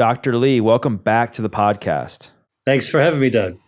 Dr. Lee, welcome back to the podcast. Thanks for having me, Doug.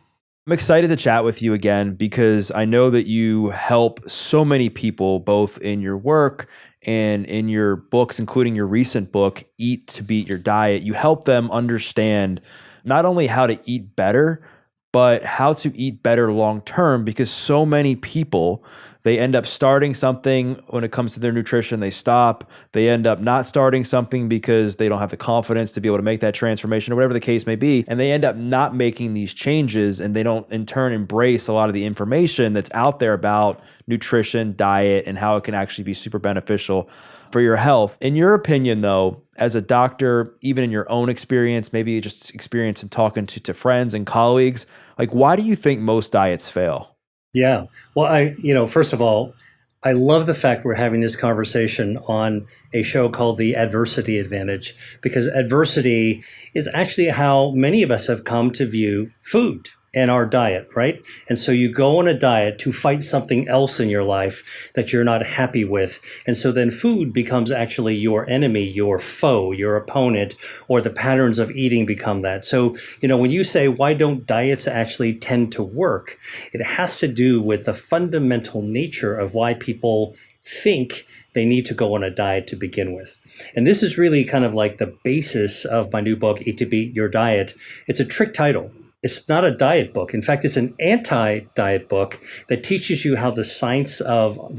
I'm excited to chat with you again because I know that you help so many people, both in your work and in your books, including your recent book, Eat to Beat Your Diet. You help them understand not only how to eat better, but how to eat better long-term, because so many people, they end up starting something when it comes to their nutrition, they stop. They end up not starting something because they don't have the confidence to be able to make that transformation or whatever the case may be. And they end up not making these changes, and they don't in turn embrace a lot of the information that's out there about nutrition, diet, and how it can actually be super beneficial for your health. In your opinion, though, as a doctor, even in your own experience, maybe just experience in talking to friends and colleagues, like, why do you think most diets fail? Yeah. Well, first of all, I love the fact we're having this conversation on a show called The Adversity Advantage, because adversity is actually how many of us have come to view food and our diet, right? And so you go on a diet to fight something else in your life that you're not happy with. And so then food becomes actually your enemy, your foe, your opponent, or the patterns of eating become that. So, when you say, why don't diets actually tend to work? It has to do with the fundamental nature of why people think they need to go on a diet to begin with. And this is really kind of like the basis of my new book, Eat to Beat Your Diet. It's a trick title. It's not a diet book. In fact, it's an anti-diet book that teaches you how the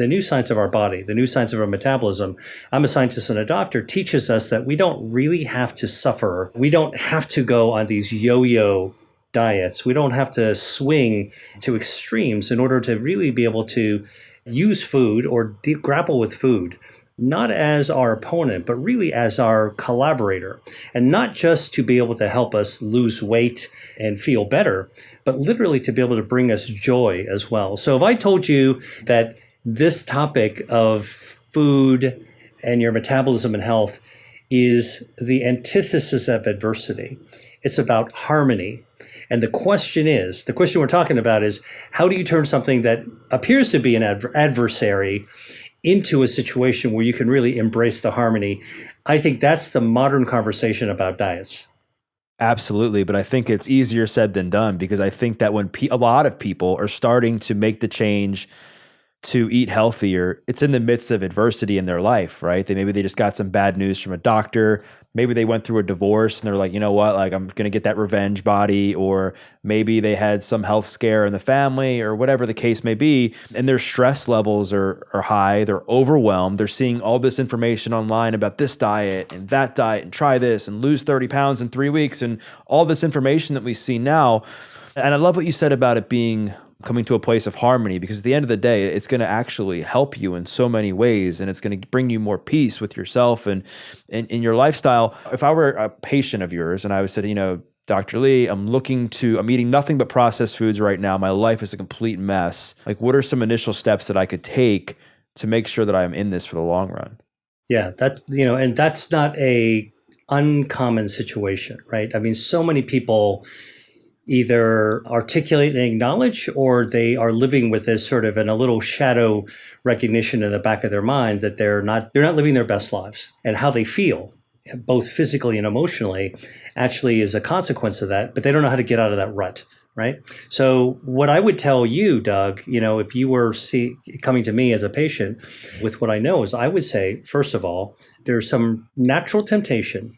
new science of our body, the new science of our metabolism, I'm a scientist and a doctor, teaches us that we don't really have to suffer. We don't have to go on these yo-yo diets. We don't have to swing to extremes in order to really be able to use food or grapple with food, not as our opponent, but really as our collaborator. And not just to be able to help us lose weight and feel better, but literally to be able to bring us joy as well. So if I told you that this topic of food and your metabolism and health is the antithesis of adversity, it's about harmony. And the question we're talking about is, how do you turn something that appears to be an adversary into a situation where you can really embrace the harmony? I think that's the modern conversation about diets. Absolutely. But I think it's easier said than done, because I think that when a lot of people are starting to make the change to eat healthier, it's in the midst of adversity in their life, right? Maybe they just got some bad news from a doctor. Maybe they went through a divorce and they're like, you know what, like, I'm going to get that revenge body. Or maybe they had some health scare in the family, or whatever the case may be. And their stress levels are high. They're overwhelmed. They're seeing all this information online about this diet and that diet, and try this and lose 30 pounds in 3 weeks, and all this information that we see now. And I love what you said about it coming to a place of harmony, because at the end of the day, it's going to actually help you in so many ways, and it's going to bring you more peace with yourself and in your lifestyle. If I were a patient of yours and I said, Dr. Lee, I'm eating nothing but processed foods right now. My life is a complete mess. Like, what are some initial steps that I could take to make sure that I'm in this for the long run? Yeah, and that's not a uncommon situation, right? I mean, so many people either articulate and acknowledge, or they are living with this sort of in a little shadow recognition in the back of their minds that they're not living their best lives, and how they feel, both physically and emotionally, actually is a consequence of that, but they don't know how to get out of that rut, right? So what I would tell you, Doug, if you were coming to me as a patient with what I know, is I would say, first of all, there's some natural temptation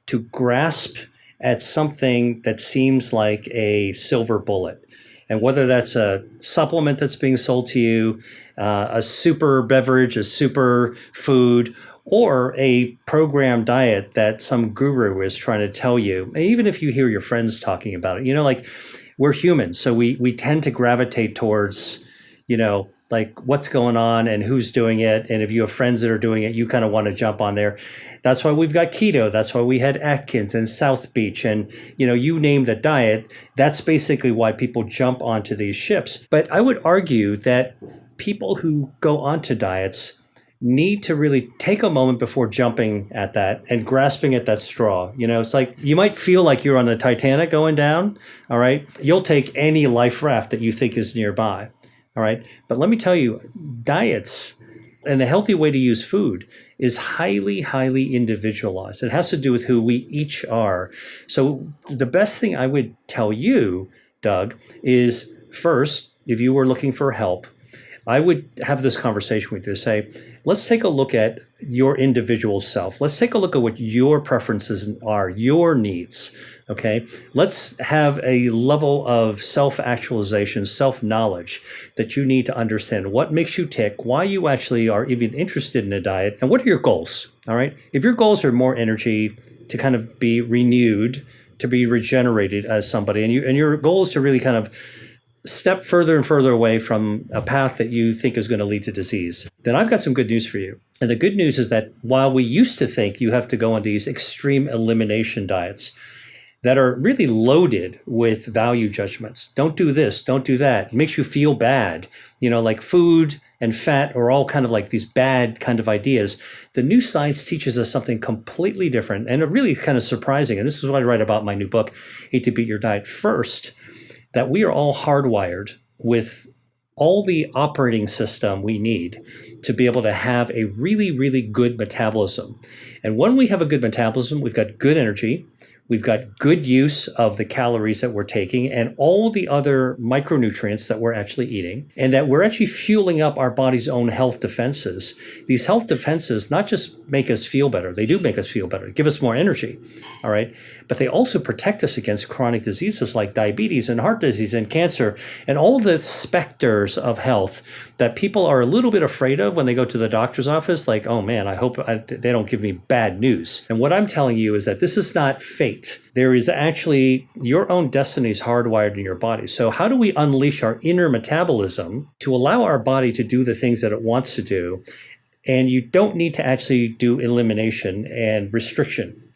to grasp at something that seems like a silver bullet. And whether that's a supplement that's being sold to you, a super beverage, a super food, or a program diet that some guru is trying to tell you, and even if you hear your friends talking about it, we're humans. So we tend to gravitate towards, like what's going on and who's doing it. And if you have friends that are doing it, you kind of want to jump on there. That's why we've got keto. That's why we had Atkins and South Beach, and you name the diet. That's basically why people jump onto these ships. But I would argue that people who go onto diets need to really take a moment before jumping at that and grasping at that straw. It's like you might feel like you're on the Titanic going down. All right. You'll take any life raft that you think is nearby. All right. But let me tell you, diets And a healthy way to use food is highly, highly individualized. It has to do with who we each are. So the best thing I would tell you, Doug, is first, if you were looking for help, I would have this conversation with you. Say, let's take a look at your individual self. Let's take a look at what your preferences are, your needs. Okay. Let's have a level of self-actualization, self-knowledge that you need to understand what makes you tick, why you actually are even interested in a diet, and what are your goals. All right. If your goals are more energy, to kind of be renewed, to be regenerated as somebody, and your goal is to really kind of step further and further away from a path that you think is going to lead to disease, then I've got some good news for you. And the good news is that while we used to think you have to go on these extreme elimination diets that are really loaded with value judgments, don't do this, don't do that, it makes you feel bad, like food and fat are all kind of like these bad kind of ideas. The new science teaches us something completely different and really kind of surprising. And this is what I write about in my new book, Eat to Beat Your Diet. First, that we are all hardwired with all the operating system we need to be able to have a really, really good metabolism. And when we have a good metabolism, we've got good energy, we've got good use of the calories that we're taking and all the other micronutrients that we're actually eating, and that we're actually fueling up our body's own health defenses. These health defenses not just make us feel better, they do make us feel better, give us more energy, all right? But they also protect us against chronic diseases like diabetes and heart disease and cancer and all the specters of health that people are a little bit afraid of when they go to the doctor's office, like, oh man, I hope they don't give me bad news. And what I'm telling you is that this is not fate. There is actually your own destiny is hardwired in your body. So how do we unleash our inner metabolism to allow our body to do the things that it wants to do? And you don't need to actually do elimination and restriction.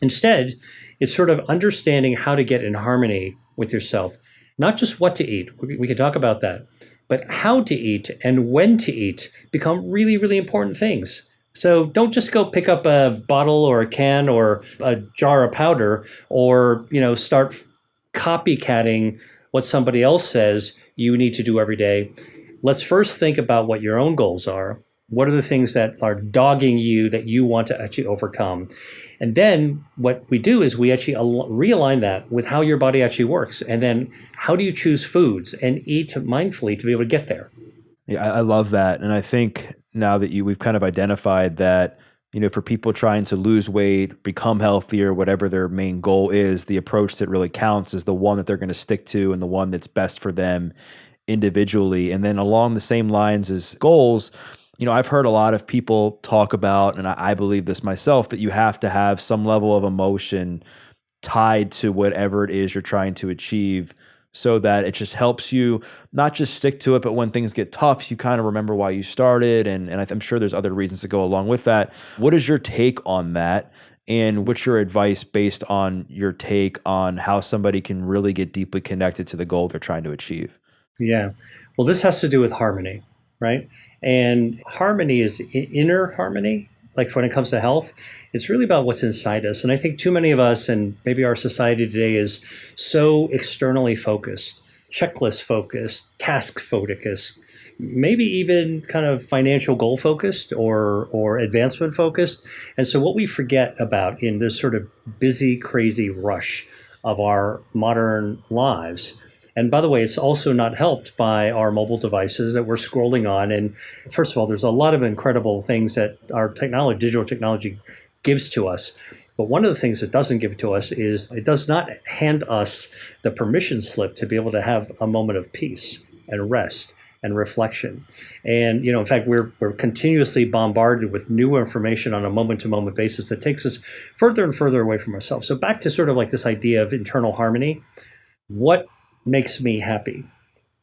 Instead, it's sort of understanding how to get in harmony with yourself, not just what to eat. We can talk about that, but how to eat and when to eat become really, really important things. So don't just go pick up a bottle or a can or a jar of powder or, start copycatting what somebody else says you need to do every day. Let's first think about what your own goals are. What are the things that are dogging you that you want to actually overcome? And then what we do is we actually realign that with how your body actually works. And then how do you choose foods and eat mindfully to be able to get there? Yeah, I love that. And I think now that we've kind of identified that, for people trying to lose weight, become healthier, whatever their main goal is, the approach that really counts is the one that they're going to stick to and the one that's best for them individually. And then along the same lines as goals, I've heard a lot of people talk about, and I believe this myself, that you have to have some level of emotion tied to whatever it is you're trying to achieve, so that it just helps you not just stick to it, but when things get tough, you kind of remember why you started. And I'm sure there's other reasons to go along with that. What is your take on that? And what's your advice based on your take on how somebody can really get deeply connected to the goal they're trying to achieve? Yeah. Well, this has to do with harmony, right? And harmony is inner harmony. Like when it comes to health, it's really about what's inside us. And I think too many of us, and maybe our society today, is so externally focused, checklist focused, task focused, maybe even kind of financial goal focused or advancement focused. And so what we forget about in this sort of busy, crazy rush of our modern lives. And by the way, it's also not helped by our mobile devices that we're scrolling on. And first of all, there's a lot of incredible things that our technology, digital technology, gives to us. But one of the things it doesn't give to us is it does not hand us the permission slip to be able to have a moment of peace and rest and reflection. And, in fact, we're continuously bombarded with new information on a moment-to-moment basis that takes us further and further away from ourselves. So back to sort of like this idea of internal harmony. What makes me happy?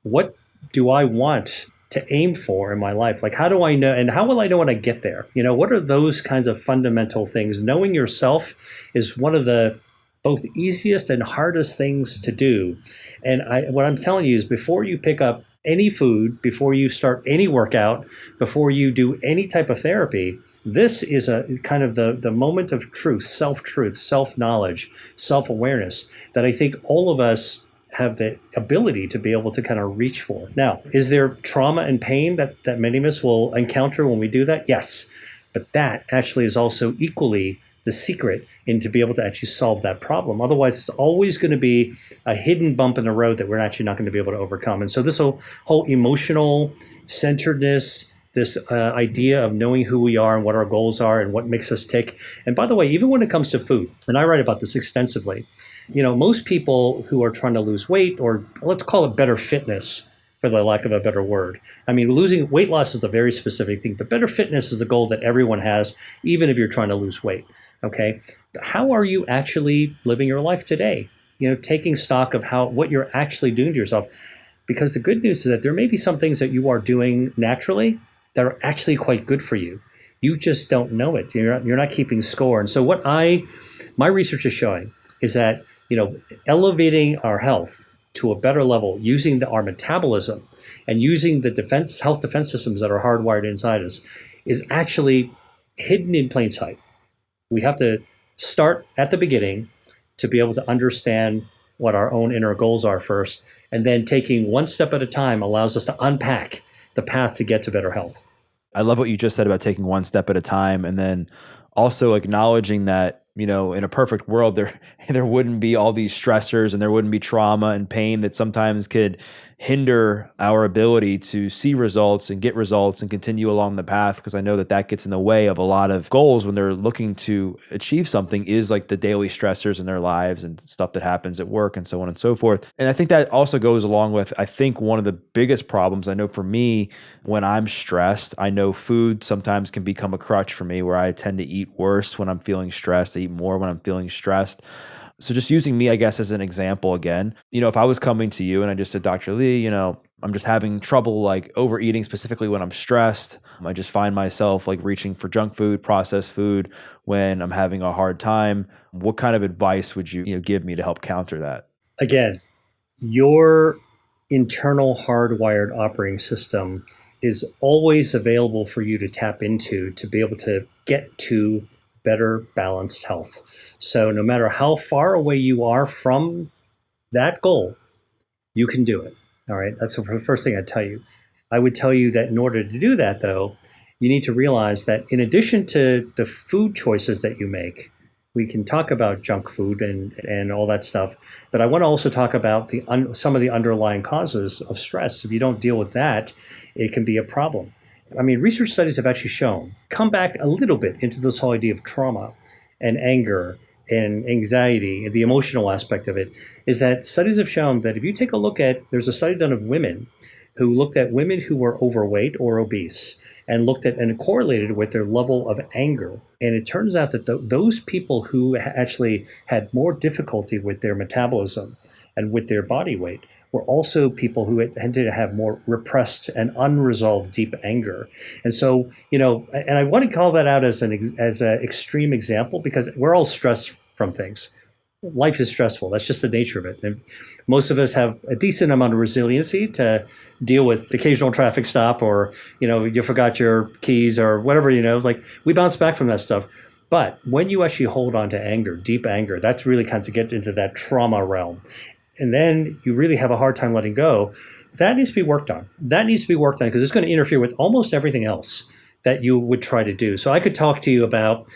What do I want to aim for in my life? Like, how do I know, and how will I know when I get there? What are those kinds of fundamental things? Knowing yourself is one of the both easiest and hardest things to do. And what I'm telling you is before you pick up any food, before you start any workout, before you do any type of therapy, this is a kind of the moment of truth, self-knowledge, self-awareness that I think all of us have the ability to be able to kind of reach for. Now, is there trauma and pain that many of us will encounter when we do that? Yes. But that actually is also equally the secret in to be able to actually solve that problem. Otherwise, it's always going to be a hidden bump in the road that we're actually not going to be able to overcome. And so this whole emotional centeredness, this idea of knowing who we are and what our goals are and what makes us tick. And by the way, even when it comes to food, and I write about this extensively, most people who are trying to lose weight, or let's call it better fitness, for the lack of a better word. I mean, losing weight loss is a very specific thing, but better fitness is a goal that everyone has, even if you're trying to lose weight. Okay. How are you actually living your life today? Taking stock of what you're actually doing to yourself. Because the good news is that there may be some things that you are doing naturally that are actually quite good for you. You just don't know it. You're not keeping score. And so my research is showing is that, elevating our health to a better level using our metabolism and using the health defense systems that are hardwired inside us is actually hidden in plain sight. We have to start at the beginning to be able to understand what our own inner goals are first, and then taking one step at a time allows us to unpack the path to get to better health. I love what you just said about taking one step at a time, and then also acknowledging that, in a perfect world, there wouldn't be all these stressors and there wouldn't be trauma and pain that sometimes could hinder our ability to see results and get results and continue along the path. Because I know that gets in the way of a lot of goals when they're looking to achieve something, is like the daily stressors in their lives and stuff that happens at work and so on and so forth. And I think that also goes along with, I think one of the biggest problems I know for me when I'm stressed, I know food sometimes can become a crutch for me, where I tend to eat worse when I'm feeling stressed, I eat more when I'm feeling stressed. So just using me, I guess, as an example again, if I was coming to you and I just said, Dr. Lee, I'm just having trouble like overeating, specifically when I'm stressed. I just find myself like reaching for junk food, processed food when I'm having a hard time. What kind of advice would you give me to help counter that? Again, your internal hardwired operating system is always available for you to tap into to be able to get to better balanced health. So no matter how far away you are from that goal, you can do it. All right. That's the first thing I'd tell you. I would tell you that in order to do that, though, you need to realize that in addition to the food choices that you make, we can talk about junk food and all that stuff, but I want to also talk about some of the underlying causes of stress. If you don't deal with that, it can be a problem. I mean, research studies have actually shown, come back a little bit into this whole idea of trauma and anger and anxiety and the emotional aspect of it, is that studies have shown that if you take a look at, there's a study done of women who looked at women who were overweight or obese and looked at and correlated with their level of anger. And it turns out that those people who actually had more difficulty with their metabolism and with their body weight were also people who tended to have more repressed and unresolved deep anger. And so, and I want to call that out as an extreme example because we're all stressed from things. Life is stressful. That's just the nature of it. And most of us have a decent amount of resiliency to deal with the occasional traffic stop or, you forgot your keys or whatever, it's like we bounce back from that stuff. But when you actually hold on to anger, deep anger, that's really kind of get into that trauma realm. And then you really have a hard time letting go. That needs to be worked on. Because it's going to interfere with almost everything else that you would try to do. So I could talk to you about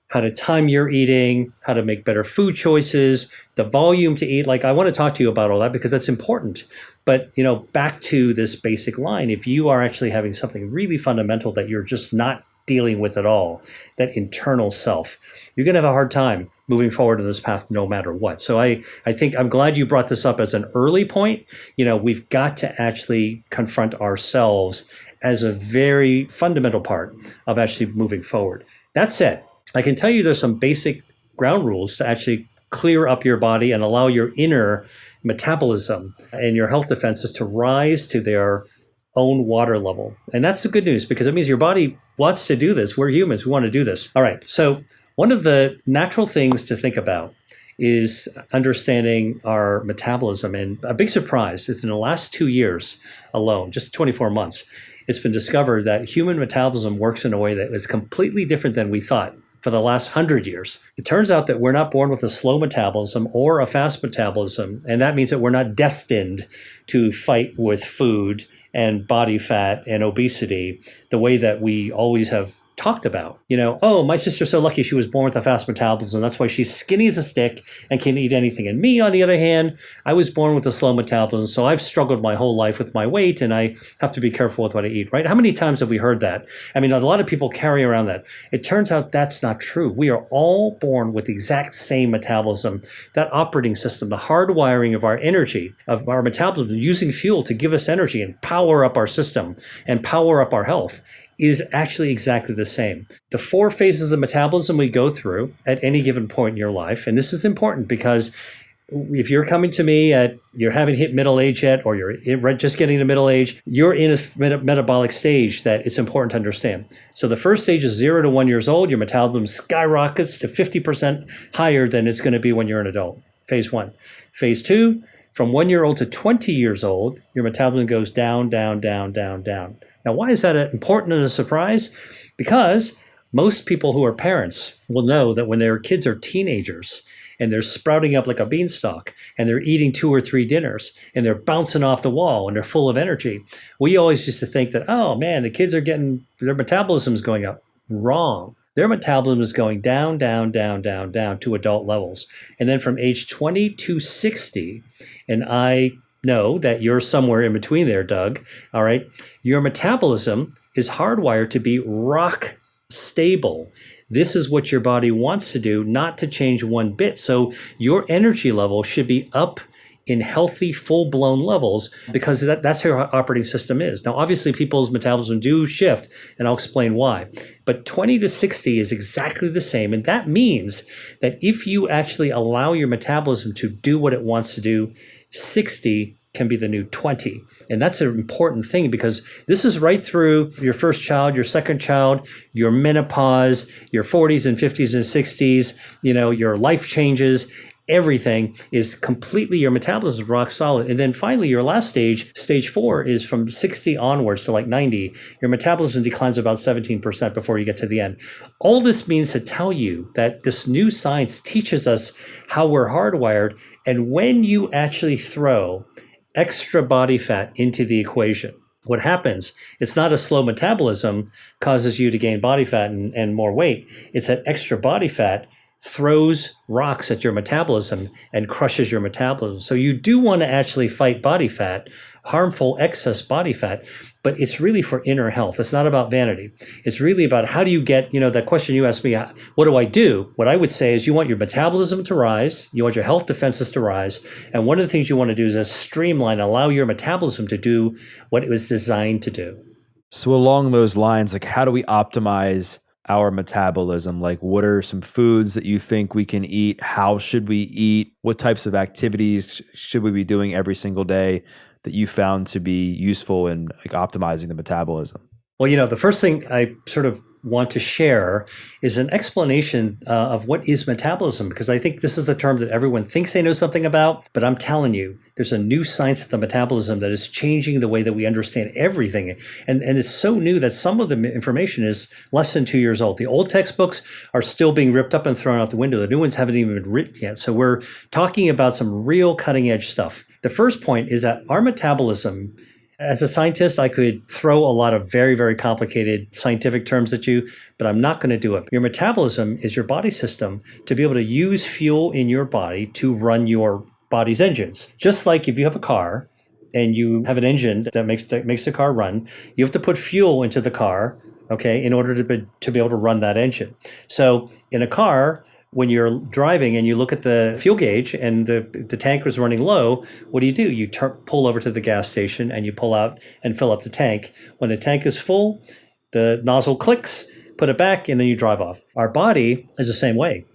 how to time your eating, how to make better food choices, the volume to eat. Like I want to talk to you about all that because that's important. But, back to this basic line, if you are actually having something really fundamental that you're just not dealing with at all, that internal self, you're going to have a hard time moving forward in this path no matter what. So I think I'm glad you brought this up as an early point. We've got to actually confront ourselves as a very fundamental part of actually moving forward. That said, I can tell you there's some basic ground rules to actually clear up your body and allow your inner metabolism and your health defenses to rise to their own water level. And that's the good news because it means your body wants to do this. We're humans. We want to do this. All right. So one of the natural things to think about is understanding our metabolism. And a big surprise is in the last 2 years alone, just 24 months, it's been discovered that human metabolism works in a way that is completely different than we thought for the last 100 years. It turns out that we're not born with a slow metabolism or a fast metabolism. And that means that we're not destined to fight with food and body fat and obesity the way that we always have talked about. Oh, my sister's so lucky she was born with a fast metabolism. That's why she's skinny as a stick and can eat anything. And me, on the other hand, I was born with a slow metabolism. So I've struggled my whole life with my weight and I have to be careful with what I eat, right? How many times have we heard that? I mean, a lot of people carry around that. It turns out that's not true. We are all born with the exact same metabolism, that operating system, the hardwiring of our energy, of our metabolism, using fuel to give us energy and power up our system and power up our health, is actually exactly the same. The 4 phases of metabolism we go through at any given point in your life, and this is important because if you're coming to me you haven't hit middle age yet, or you're just getting to middle age, you're in a metabolic stage that it's important to understand. So the first stage is 0 to 1 years old. Your metabolism skyrockets to 50% higher than it's going to be when you're an adult. Phase 1. Phase 2, from 1 year old to 20 years old, your metabolism goes down, down, down, down, down. Now, why is that important and a surprise? Because most people who are parents will know that when their kids are teenagers and they're sprouting up like a beanstalk and they're eating 2 or 3 dinners and they're bouncing off the wall and they're full of energy, we always used to think that, oh man, the kids are their metabolism is going up. Wrong. Their metabolism is going down, down, down, down, down to adult levels. And then from age 20 to 60, and I know that you're somewhere in between there, Doug, all right? Your metabolism is hardwired to be rock stable. This is what your body wants to do, not to change one bit. So your energy level should be up in healthy, full-blown levels because that's how our operating system is. Now, obviously, people's metabolism do shift, and I'll explain why. But 20 to 60 is exactly the same, and that means that if you actually allow your metabolism to do what it wants to do, 60 can be the new 20. And that's an important thing because this is right through your first child, your second child, your menopause, your 40s and 50s and 60s, your life changes. Everything is completely, your metabolism is rock solid. And then finally, your last stage, stage 4, is from 60 onwards to like 90. Your metabolism declines about 17% before you get to the end. All this means to tell you that this new science teaches us how we're hardwired. And when you actually throw extra body fat into the equation, what happens, it's not a slow metabolism causes you to gain body fat and more weight. It's that extra body fat throws rocks at your metabolism and crushes your metabolism. So you do want to actually fight body fat, harmful excess body fat, but it's really for inner health. It's not about vanity. It's really about how do you get, that question you asked me, what do I do? What I would say is you want your metabolism to rise, you want your health defenses to rise, and one of the things you want to do is streamline, allow your metabolism to do what it was designed to do. So along those lines, like how do we optimize our metabolism? Like what are some foods that you think we can eat? How should we eat? What types of activities should we be doing every single day that you found to be useful in like optimizing the metabolism? Well, the first thing I sort of want to share is an explanation of what is metabolism, because I think this is a term that everyone thinks they know something about, but I'm telling you, there's a new science of the metabolism that is changing the way that we understand everything. And it's so new that some of the information is less than 2 years old. The old textbooks are still being ripped up and thrown out the window. The new ones haven't even been written yet. So we're talking about some real cutting edge stuff. The first point is that our metabolism, as a scientist, I could throw a lot of very, very complicated scientific terms at you, but I'm not going to do it. Your metabolism is your body system to be able to use fuel in your body to run your body's engines. Just like if you have a car and you have an engine that makes the car run, you have to put fuel into the car, okay, in order to be able to run that engine. So in a car, when you're driving and you look at the fuel gauge and the tank is running low, what do? You pull over to the gas station and you pull out and fill up the tank. When the tank is full, the nozzle clicks, put it back, and then you drive off. Our body is the same way.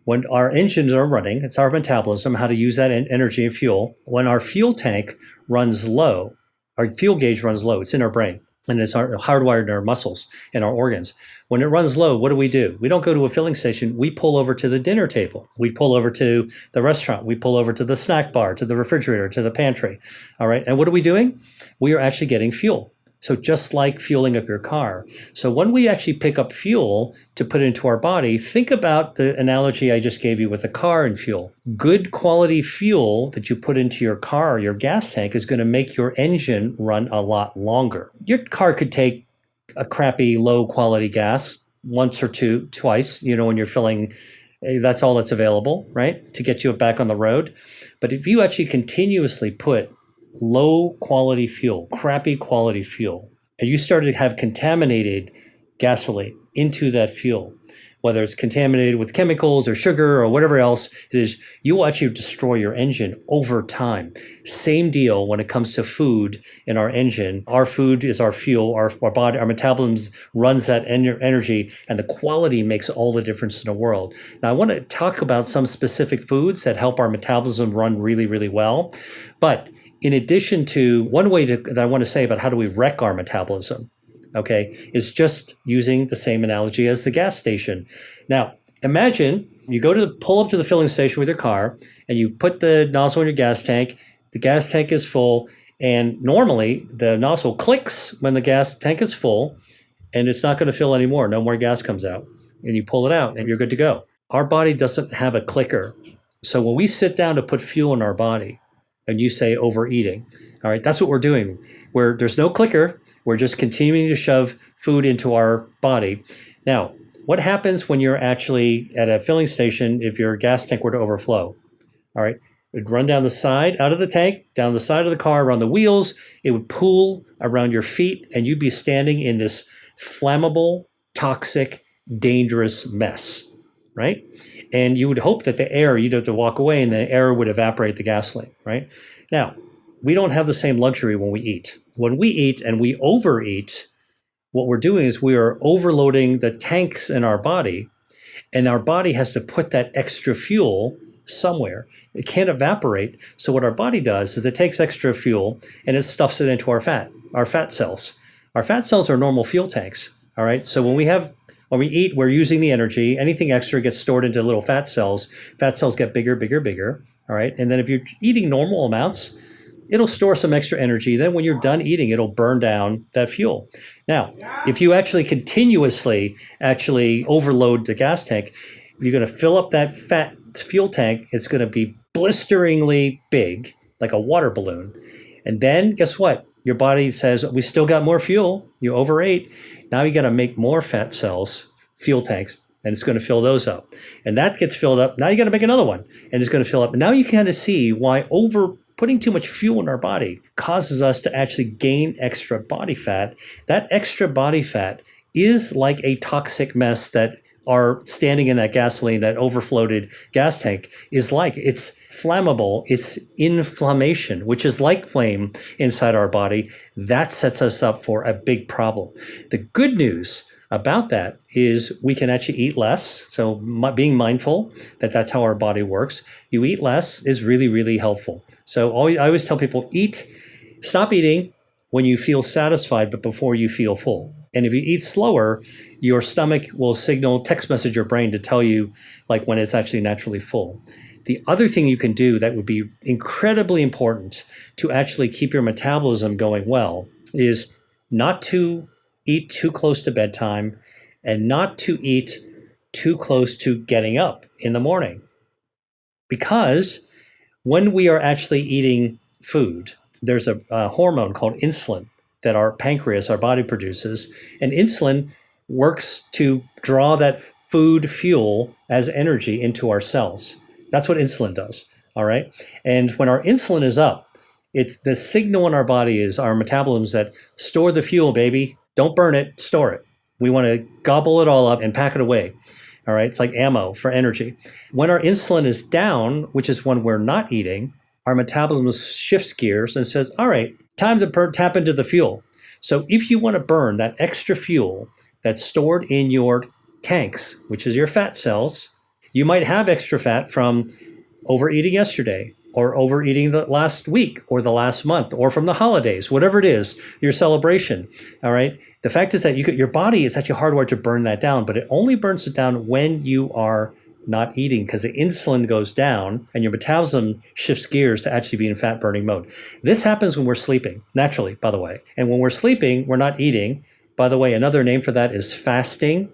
When our engines are running, it's our metabolism, how to use that energy and fuel. When our fuel tank runs low, our fuel gauge runs low, it's in our brain. And it's hardwired in our muscles and our organs. When it runs low, what do? We don't go to a filling station. We pull over to the dinner table. We pull over to the restaurant. We pull over to the snack bar, to the refrigerator, to the pantry. All right. And what are we doing? We are actually getting fuel. So just like fueling up your car. So when we actually pick up fuel to put into our body, think about the analogy I just gave you with the car and fuel. Good quality fuel that you put into your car, your gas tank, is going to make your engine run a lot longer. Your car could take a crappy low quality gas once or twice, when you're filling, that's all that's available, right? To get you back on the road. But if you actually continuously put low quality fuel, crappy quality fuel, and you started to have contaminated gasoline into that fuel, whether it's contaminated with chemicals or sugar or whatever else it is, you will actually destroy your engine over time. Same deal when it comes to food in our engine. Our food is our fuel, our body, our metabolism runs that energy, and the quality makes all the difference in the world. Now, I want to talk about some specific foods that help our metabolism run really, really well. But in addition to one way that I want to say about how do we wreck our metabolism, okay, is just using the same analogy as the gas station. Now, imagine you pull up to the filling station with your car and you put the nozzle in your gas tank. The gas tank is full, and normally the nozzle clicks when the gas tank is full, and it's not going to fill anymore. No more gas comes out, and you pull it out and you're good to go. Our body doesn't have a clicker. So when we sit down to put fuel in our body, and you say overeating, all right, that's what we're doing. Where there's no clicker, we're just continuing to shove food into our body. Now, what happens when you're actually at a filling station if your gas tank were to overflow? All right, it would run down the side, out of the tank, down the side of the car, around the wheels. It would pool around your feet, and you'd be standing in this flammable, toxic, dangerous mess, right? And you would hope that the air, you'd have to walk away and the air would evaporate the gasoline, right? Now, we don't have the same luxury when we eat. When we eat and we overeat, what we're doing is we are overloading the tanks in our body, and our body has to put that extra fuel somewhere. It can't evaporate. So what our body does is it takes extra fuel and it stuffs it into our fat cells. Our fat cells are normal fuel tanks, all right? So when we eat, we're using the energy. Anything extra gets stored into little fat cells. Fat cells get bigger, bigger, bigger, all right? And then if you're eating normal amounts, it'll store some extra energy. Then when you're done eating, it'll burn down that fuel. Now, if you actually continuously overload the gas tank, you're going to fill up that fat fuel tank. It's going to be blisteringly big, like a water balloon. And then guess what? Your body says, we still got more fuel. You overate. Now you got to make more fat cells, fuel tanks, and it's going to fill those up. And that gets filled up. Now you got to make another one, and it's going to fill up. And now you kind of see why putting too much fuel in our body causes us to actually gain extra body fat. That extra body fat is like a toxic mess that are standing in that gasoline, that overflowed gas tank is like. It's flammable. It's inflammation, which is like flame inside our body. That sets us up for a big problem. The good news about that is we can actually eat less. So being mindful that that's how our body works. You eat less is really, really helpful. So I always tell people, stop eating when you feel satisfied, but before you feel full. And if you eat slower, your stomach will text message your brain to tell you like when it's actually naturally full. The other thing you can do that would be incredibly important to actually keep your metabolism going well is not to eat too close to bedtime and not to eat too close to getting up in the morning. Because when we are actually eating food, there's a hormone called insulin that our pancreas, our body produces, and insulin works to draw that food fuel as energy into our cells. That's what insulin does, all right? And when our insulin is up, it's the signal in our body is our metabolism that store the fuel, baby. Don't burn it, store it. We want to gobble it all up and pack it away, all right? It's like ammo for energy. When our insulin is down, which is when we're not eating, our metabolism shifts gears and says, all right, time to tap into the fuel. So if you want to burn that extra fuel that's stored in your tanks, which is your fat cells, you might have extra fat from overeating yesterday or overeating the last week or the last month or from the holidays, whatever it is, your celebration, all right? The fact is that your body is actually hardwired to burn that down, but it only burns it down when you are not eating, because the insulin goes down and your metabolism shifts gears to actually be in fat burning mode. This happens when we're sleeping, naturally, by the way. And when we're sleeping, we're not eating. By the way, another name for that is fasting,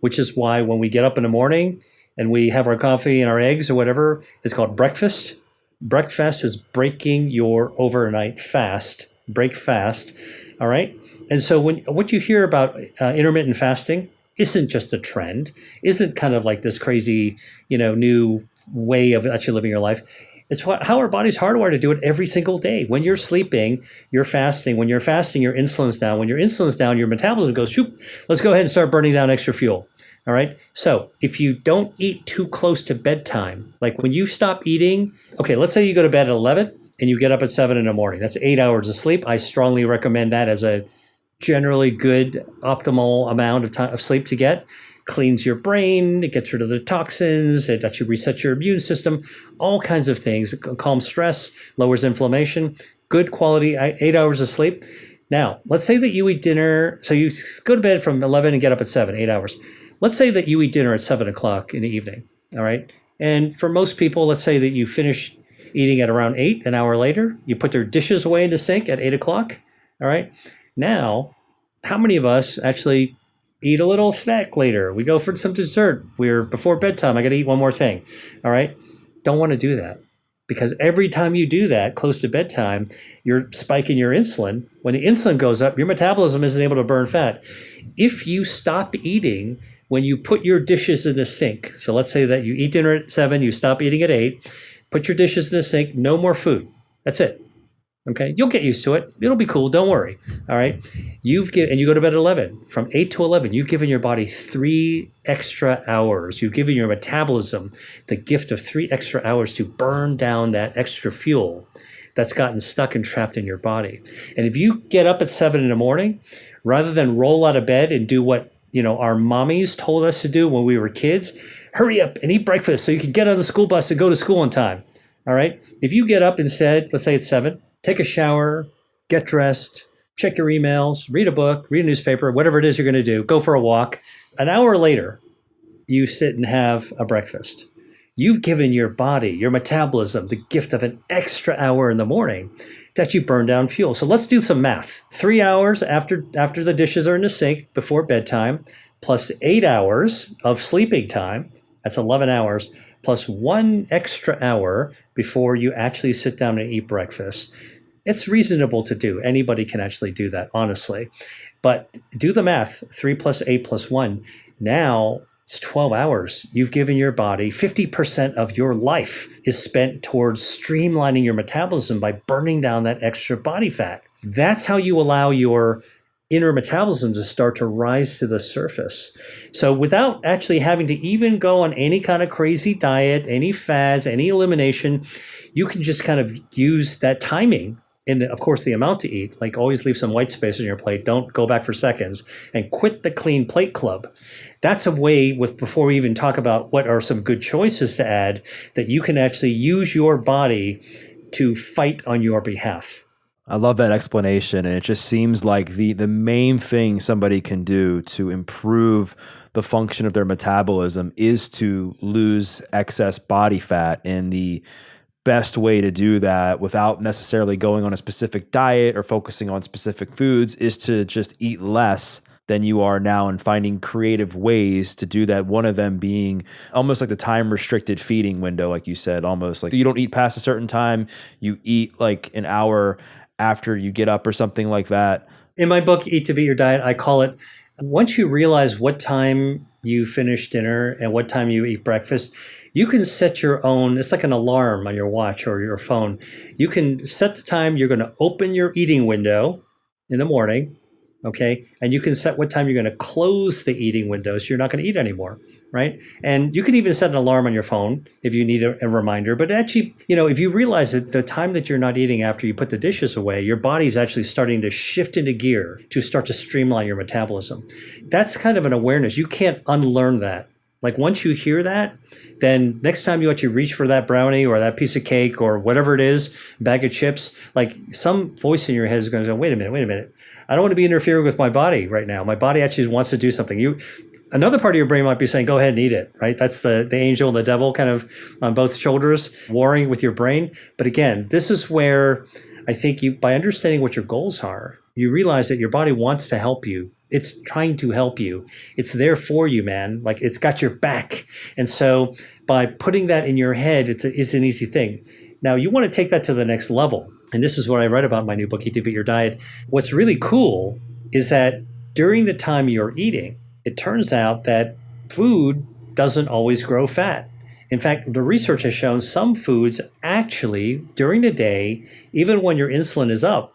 which is why when we get up in the morning and we have our coffee and our eggs or whatever, it's called breakfast. Breakfast is breaking your overnight fast. Break fast. All right. And so what you hear about intermittent fasting isn't just a trend, isn't kind of like this crazy, new way of actually living your life. It's how our body's hardwired to do it every single day. When you're sleeping, you're fasting. When you're fasting, your insulin's down. When your insulin's down, your metabolism goes, shoop, let's go ahead and start burning down extra fuel. All right. So if you don't eat too close to bedtime, like when you stop eating, okay, let's say you go to bed at 11 and you get up at 7 in the morning. That's 8 hours of sleep. I strongly recommend that as a generally good optimal amount of time of sleep to get. Cleans your brain, it gets rid of the toxins, it actually resets your immune system, all kinds of things. It calms stress, lowers inflammation, good quality 8 hours of sleep. Now, let's say that you eat dinner, so you go to bed from 11 and get up at 7, 8 hours. Let's say that you eat dinner at 7 o'clock in the evening, all right? And for most people, let's say that you finish eating at around 8, an hour later, you put their dishes away in the sink at 8 o'clock, all right? Now, how many of us actually eat a little snack later? We go for some dessert. We're before bedtime. I got to eat one more thing. All right. Don't want to do that, because every time you do that close to bedtime, you're spiking your insulin. When the insulin goes up, your metabolism isn't able to burn fat. If you stop eating when you put your dishes in the sink, so let's say that you eat dinner at 7, you stop eating at 8, put your dishes in the sink, no more food. That's it. Okay, you'll get used to it. It'll be cool. Don't worry. All right. And you go to bed at 11. From 8 to 11, you've given your body 3 extra hours. You've given your metabolism the gift of 3 extra hours to burn down that extra fuel that's gotten stuck and trapped in your body. And if you get up at 7 in the morning, rather than roll out of bed and do what our mommies told us to do when we were kids, hurry up and eat breakfast so you can get on the school bus and go to school on time. All right. If you get up instead, let's say it's 7, take a shower, get dressed, check your emails, read a book, read a newspaper, whatever it is you're going to do, go for a walk. An hour later, you sit and have a breakfast. You've given your body, your metabolism, the gift of an extra hour in the morning that you burn down fuel. So let's do some math. 3 hours after the dishes are in the sink before bedtime, plus 8 hours of sleeping time, that's 11 hours, plus 1 extra hour before you actually sit down and eat breakfast. It's reasonable to do. Anybody can actually do that, honestly. But do the math, 3 plus 8 plus 1. Now it's 12 hours. You've given your body 50% of your life is spent towards streamlining your metabolism by burning down that extra body fat. That's how you allow your inner metabolism to start to rise to the surface. So without actually having to even go on any kind of crazy diet, any fads, any elimination, you can just kind of use that timing and of course the amount to eat, like always leave some white space on your plate. Don't go back for seconds, and quit the clean plate club. That's a way before we even talk about what are some good choices to add, that you can actually use your body to fight on your behalf. I love that explanation. And it just seems like the main thing somebody can do to improve the function of their metabolism is to lose excess body fat. And the best way to do that without necessarily going on a specific diet or focusing on specific foods is to just eat less than you are now, and finding creative ways to do that. One of them being almost like the time restricted feeding window, like you said, almost like you don't eat past a certain time, you eat like an hour after you get up or something like that. In my book, Eat to Beat Your Diet, I call it, once you realize what time you finish dinner and what time you eat breakfast, you can set your own, it's like an alarm on your watch or your phone. You can set the time you're going to open your eating window in the morning, okay? And you can set what time you're going to close the eating window, so you're not going to eat anymore, right? And you can even set an alarm on your phone if you need a reminder. But actually, if you realize that the time that you're not eating after you put the dishes away, your body's actually starting to shift into gear to start to streamline your metabolism. That's kind of an awareness. You can't unlearn that. Like once you hear that, then next time you actually reach for that brownie or that piece of cake or whatever it is, bag of chips, like some voice in your head is going to say, wait a minute. I don't want to be interfering with my body right now. My body actually wants to do something. another part of your brain might be saying, go ahead and eat it, right? That's the angel and the devil kind of on both shoulders warring with your brain. But again, this is where I think by understanding what your goals are, you realize that your body wants to help you. It's trying to help you. It's there for you, man. Like it's got your back. And so by putting that in your head, it's an easy thing. Now you want to take that to the next level. And this is what I write about in my new book, Eat to Beat Your Diet. What's really cool is that during the time you're eating, it turns out that food doesn't always grow fat. In fact, the research has shown some foods actually during the day, even when your insulin is up,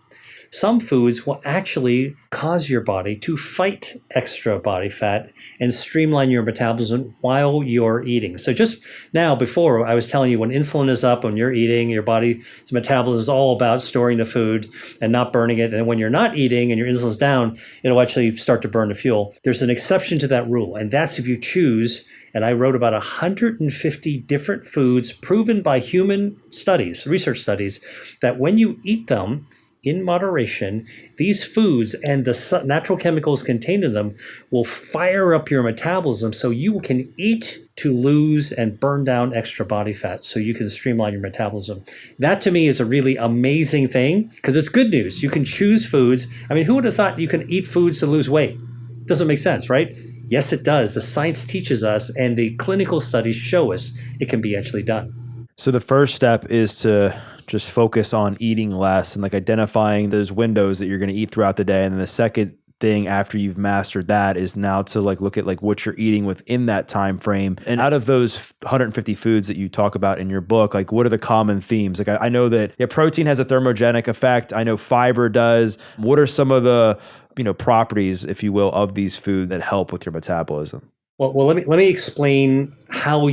some foods will actually cause your body to fight extra body fat and streamline your metabolism while you're eating. So just now, before I was telling you when insulin is up, when you're eating, your body's metabolism is all about storing the food and not burning it. And when you're not eating and your insulin's down, it'll actually start to burn the fuel. There's an exception to that rule. And that's if you choose, and I wrote about 150 different foods proven by human studies, research studies, that when you eat them, in moderation, these foods and the natural chemicals contained in them will fire up your metabolism so you can eat to lose and burn down extra body fat so you can streamline your metabolism. That to me is a really amazing thing because it's good news. You can choose foods. I mean, who would have thought you can eat foods to lose weight? Doesn't make sense, right? Yes, it does. The science teaches us and the clinical studies show us it can be actually done. So the first step is to just focus on eating less and like identifying those windows that you're going to eat throughout the day. And then the second thing after you've mastered that is now to like look at like what you're eating within that time frame. And out of those 150 foods that you talk about in your book, like what are the common themes? Like I know that protein has a thermogenic effect. I know fiber does. What are some of the properties, if you will, of these foods that help with your metabolism? Well, let me explain how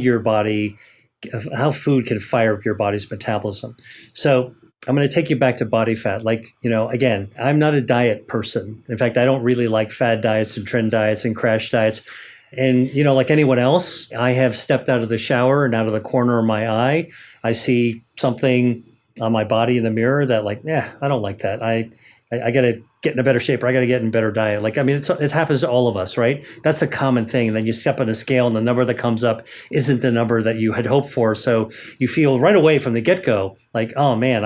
how food can fire up your body's metabolism. So I'm going to take you back to body fat. Like, again, I'm not a diet person. In fact, I don't really like fad diets and trend diets and crash diets. And, like anyone else, I have stepped out of the shower and out of the corner of my eye. I see something on my body in the mirror that I don't like that. I got to get in a better shape or I got to get in a better diet. It happens to all of us, right? That's a common thing. And then you step on a scale and the number that comes up isn't the number that you had hoped for. So you feel right away from the get-go, like, oh man,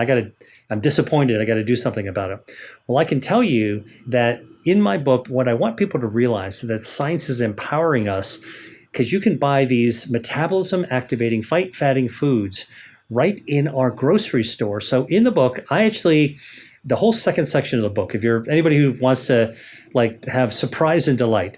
I'm disappointed. I got to do something about it. Well, I can tell you that in my book, what I want people to realize is that science is empowering us because you can buy these metabolism activating, fight fatting foods right in our grocery store. So in the book, the whole second section of the book, if you're anybody who wants to have surprise and delight,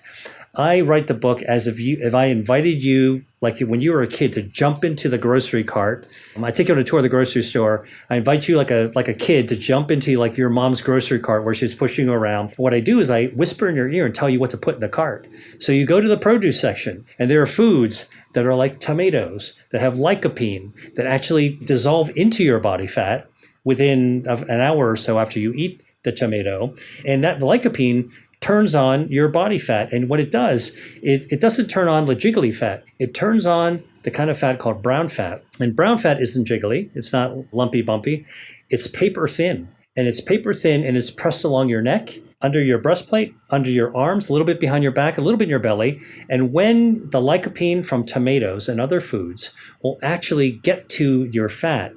I write the book as if I invited you, like when you were a kid, to jump into the grocery cart. I take you on a tour of the grocery store. I invite you like a kid to jump into your mom's grocery cart where she's pushing you around. What I do is I whisper in your ear and tell you what to put in the cart. So you go to the produce section and there are foods that are like tomatoes that have lycopene that actually dissolve into your body fat within an hour or so after you eat the tomato. And that lycopene turns on your body fat. And what it does, it doesn't turn on the jiggly fat. It turns on the kind of fat called brown fat. And brown fat isn't jiggly. It's not lumpy bumpy. It's paper thin. And it's paper thin and it's pressed along your neck, under your breastplate, under your arms, a little bit behind your back, a little bit in your belly. And when the lycopene from tomatoes and other foods will actually get to your fat,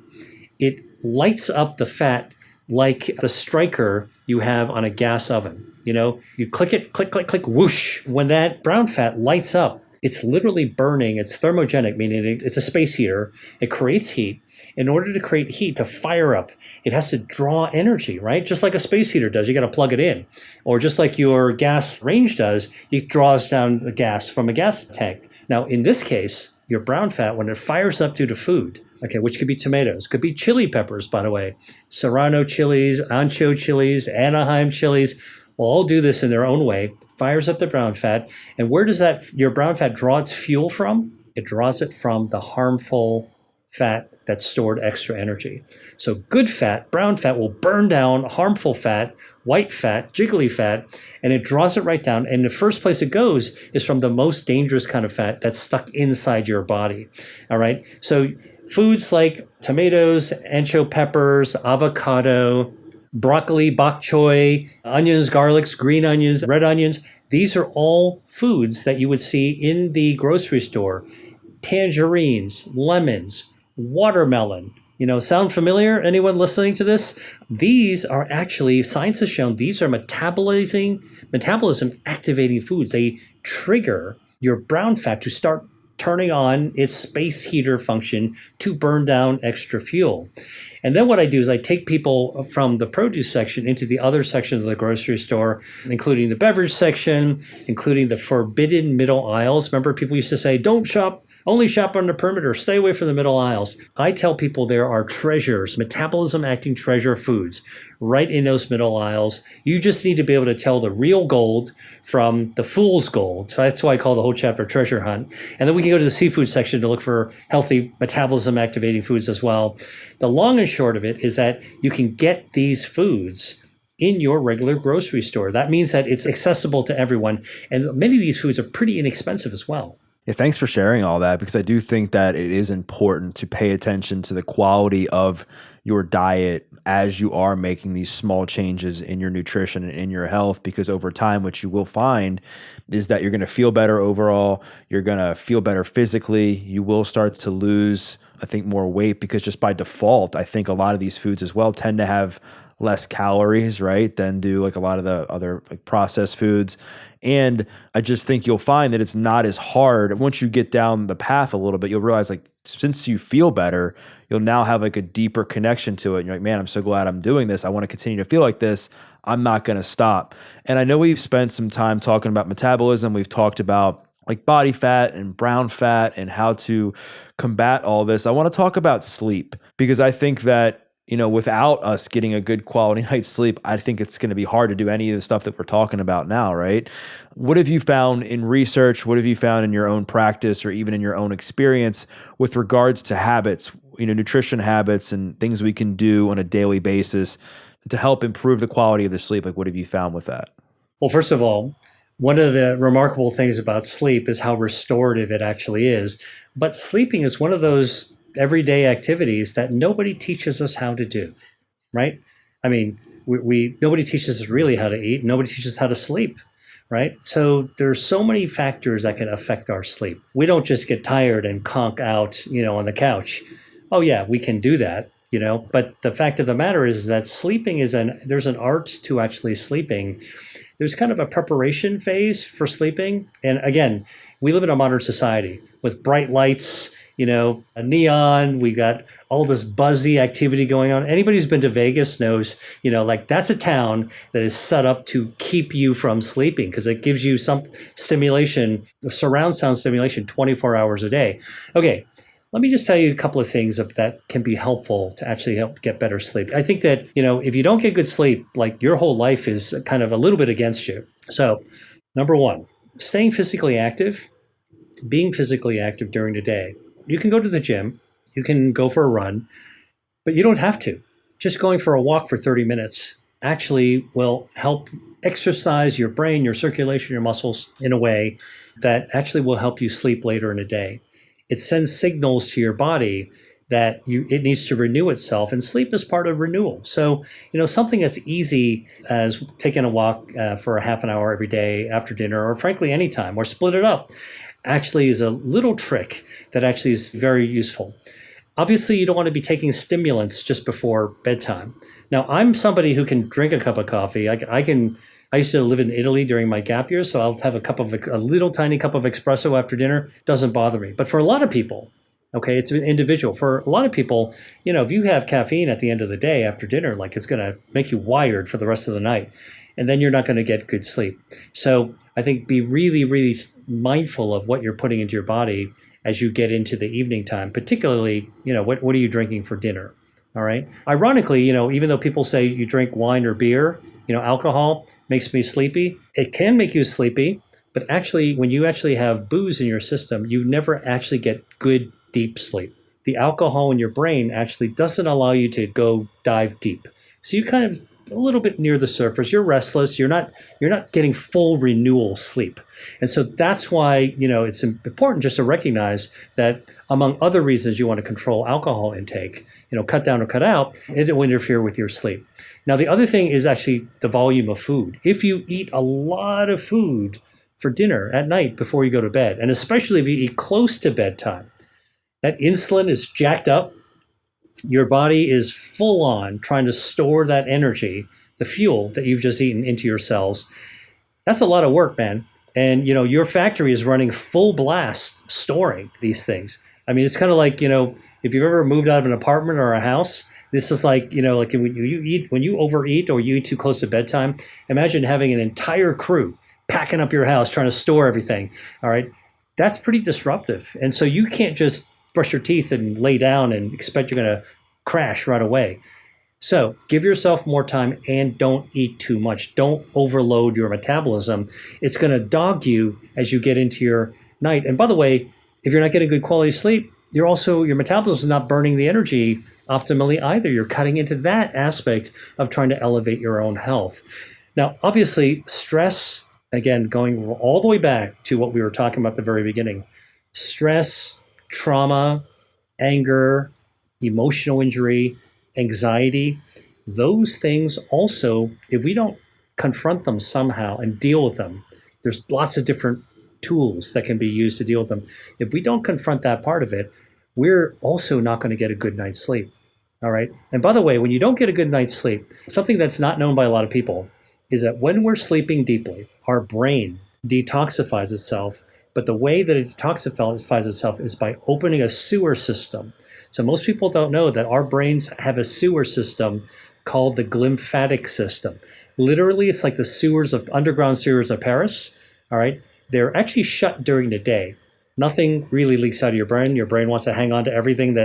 it lights up the fat like the striker you have on a gas oven. You click it, click, click, click, whoosh. When that brown fat lights up, it's literally burning. It's thermogenic, meaning it's a space heater. It creates heat. In order to create heat, to fire up, it has to draw energy, right? Just like a space heater does. You got to plug it in. Or just like your gas range does, it draws down the gas from a gas tank. Now, in this case, your brown fat, when it fires up due to food, which could be tomatoes, could be chili peppers, by the way, Serrano chilies, ancho chilies, Anaheim chilies, will all do this in their own way, fires up the brown fat. And where does your brown fat draw its fuel from? It draws it from the harmful fat that's stored extra energy. So good fat, brown fat, will burn down harmful fat, white fat, jiggly fat, and it draws it right down. And the first place it goes is from the most dangerous kind of fat that's stuck inside your body. All right. So foods like tomatoes, ancho peppers, avocado, broccoli, bok choy, onions, garlics, green onions, red onions, These are all foods that you would see in the grocery store. Tangerines, lemons, watermelon. Sound familiar? Anyone listening to this? These are actually, science has shown, these are metabolism activating foods. They trigger your brown fat to start turning on its space heater function to burn down extra fuel. And then what I do is I take people from the produce section into the other sections of the grocery store, including the beverage section, including the forbidden middle aisles. Remember, people used to say, don't shop, only shop on the perimeter, stay away from the middle aisles. I tell people there are treasures, metabolism acting treasure foods right in those middle aisles. You just need to be able to tell the real gold from the fool's gold. So that's why I call the whole chapter Treasure Hunt. And then we can go to the seafood section to look for healthy metabolism activating foods as well. The long and short of it is that you can get these foods in your regular grocery store. That means that it's accessible to everyone. And many of these foods are pretty inexpensive as well. Yeah, thanks for sharing all that, because I do think that it is important to pay attention to the quality of your diet as you are making these small changes in your nutrition and in your health, because over time, what you will find is that you're going to feel better overall. You're going to feel better physically. You will start to lose, I think, more weight, because just by default, I think a lot of these foods as well tend to have less calories, right, than do like a lot of the other like processed foods. And I just think you'll find that it's not as hard. Once you get down the path a little bit, you'll realize, like, since you feel better, you'll now have like a deeper connection to it. And you're like, man, I'm so glad I'm doing this. I want to continue to feel like this. I'm not going to stop. And I know we've spent some time talking about metabolism. We've talked about like body fat and brown fat and how to combat all this. I want to talk about sleep, because I think that, without us getting a good quality night's sleep, I think it's going to be hard to do any of the stuff that we're talking about now, right? What have you found in research? What have you found in your own practice or even in your own experience with regards to habits, nutrition habits and things we can do on a daily basis to help improve the quality of the sleep? Like, what have you found with that? Well, first of all, one of the remarkable things about sleep is how restorative it actually is. But sleeping is one of those everyday activities that nobody teaches us how to do, right? I mean, nobody teaches us really how to eat. Nobody teaches us how to sleep, right? So there's so many factors that can affect our sleep. We don't just get tired and conk out, on the couch. Oh yeah, we can do that, but the fact of the matter is that sleeping there's an art to actually sleeping. There's kind of a preparation phase for sleeping. And again, we live in a modern society with bright lights, a neon, we got all this buzzy activity going on. Anybody who's been to Vegas knows, like that's a town that is set up to keep you from sleeping, because it gives you some stimulation, surround sound stimulation 24 hours a day. Okay, let me just tell you a couple of things that can be helpful to actually help get better sleep. I think that, if you don't get good sleep, like your whole life is kind of a little bit against you. So number one, staying physically active, being physically active during the day. You can go to the gym, you can go for a run, but you don't have to. Just going for a walk for 30 minutes actually will help exercise your brain, your circulation, your muscles in a way that actually will help you sleep later in the day. It sends signals to your body that it needs to renew itself, and sleep is part of renewal. So, something as easy as taking a walk for a half an hour every day after dinner, or frankly, anytime, or split it up, actually is a little trick that actually is very useful. Obviously, you don't want to be taking stimulants just before bedtime. Now, I'm somebody who can drink a cup of coffee. I used to live in Italy during my gap year, so I'll have a little tiny cup of espresso after dinner. Doesn't bother me. But for a lot of people, okay, it's an individual. For a lot of people, if you have caffeine at the end of the day after dinner, like it's going to make you wired for the rest of the night, and then you're not going to get good sleep. So I think be really, really mindful of what you're putting into your body as you get into the evening time, particularly, what are you drinking for dinner? All right. Ironically, even though people say you drink wine or beer, alcohol makes me sleepy. It can make you sleepy, but actually, when you actually have booze in your system, you never actually get good, deep sleep. The alcohol in your brain actually doesn't allow you to go dive deep. So you kind of a little bit near the surface. You're restless. You're not getting full renewal sleep. And so that's why, it's important just to recognize that among other reasons you want to control alcohol intake, cut down or cut out, it will interfere with your sleep. Now, the other thing is actually the volume of food. If you eat a lot of food for dinner at night before you go to bed, and especially if you eat close to bedtime, that insulin is jacked up. Your body is full on trying to store that energy, the fuel that you've just eaten, into your cells. That's a lot of work, man. And your factory is running full blast storing these things. I mean, it's kind of like, if you've ever moved out of an apartment or a house, this is like, like when you overeat or you eat too close to bedtime, imagine having an entire crew packing up your house, trying to store everything. All right. That's pretty disruptive. And so you can't just brush your teeth and lay down and expect you're going to crash right away. So give yourself more time and don't eat too much. Don't overload your metabolism. It's going to dog you as you get into your night. And by the way, if you're not getting good quality sleep, your metabolism is not burning the energy optimally either. You're cutting into that aspect of trying to elevate your own health. Now, obviously, stress, again, going all the way back to what we were talking about at the very beginning, stress, trauma, anger, emotional injury, anxiety, those things also, if we don't confront them somehow and deal with them, there's lots of different tools that can be used to deal with them. If we don't confront that part of it, we're also not going to get a good night's sleep. All right. And by the way, when you don't get a good night's sleep, something that's not known by a lot of people is that when we're sleeping deeply, our brain detoxifies itself. But the way that it detoxifies itself is by opening a sewer system. So most people don't know that our brains have a sewer system called the glymphatic system. Literally, it's like the underground sewers of Paris. All right. They're actually shut during the day. Nothing really leaks out of your brain. Your brain wants to hang on to everything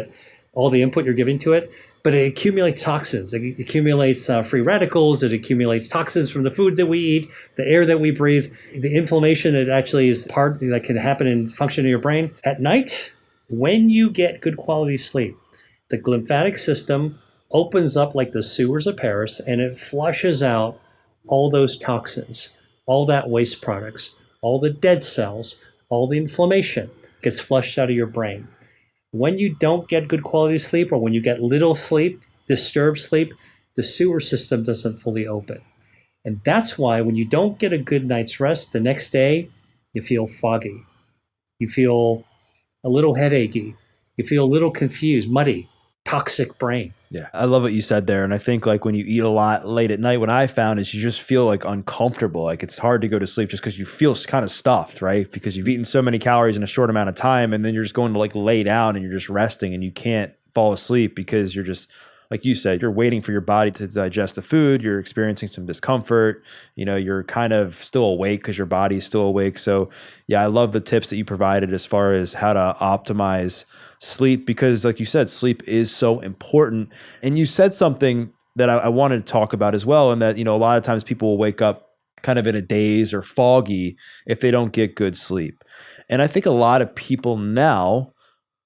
all the input you're giving to it, but it accumulates toxins. It accumulates free radicals. It accumulates toxins from the food that we eat, the air that we breathe, the inflammation. It actually is part that can happen and function in your brain. At night, when you get good quality sleep, the glymphatic system opens up like the sewers of Paris, and it flushes out all those toxins, all that waste products, all the dead cells, all the inflammation gets flushed out of your brain. When you don't get good quality sleep, or when you get little sleep, disturbed sleep, the sewer system doesn't fully open. And that's why when you don't get a good night's rest, the next day, you feel foggy. You feel a little headachy. You feel a little confused, muddy, toxic brain. Yeah, I love what you said there. And I think like when you eat a lot late at night, what I found is you just feel like uncomfortable. Like it's hard to go to sleep just because you feel kind of stuffed, right? Because you've eaten so many calories in a short amount of time, and then you're just going to like lay down and you're just resting and you can't fall asleep because you're just, like you said, you're waiting for your body to digest the food. You're experiencing some discomfort. You're kind of still awake because your body is still awake. So yeah, I love the tips that you provided as far as how to optimize sleep, because like you said, sleep is so important. And you said something that I wanted to talk about as well. And that, a lot of times people will wake up kind of in a daze or foggy if they don't get good sleep. And I think a lot of people now,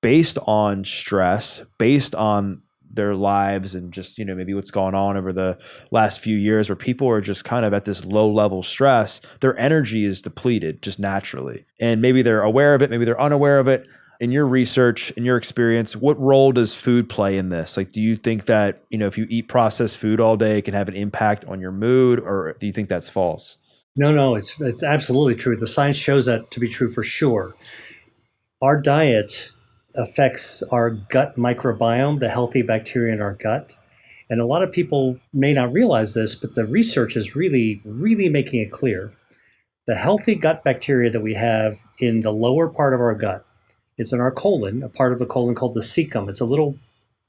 based on stress, based on their lives and just, maybe what's gone on over the last few years where people are just kind of at this low level stress, their energy is depleted just naturally. And maybe they're aware of it, maybe they're unaware of it. In your research, in your experience, what role does food play in this? Like, do you think that, if you eat processed food all day, it can have an impact on your mood, or do you think that's false? No, it's absolutely true. The science shows that to be true for sure. Our diet affects our gut microbiome, the healthy bacteria in our gut. And a lot of people may not realize this, but the research is really, really making it clear. The healthy gut bacteria that we have in the lower part of our gut, it's in our colon, a part of the colon called the cecum. It's a little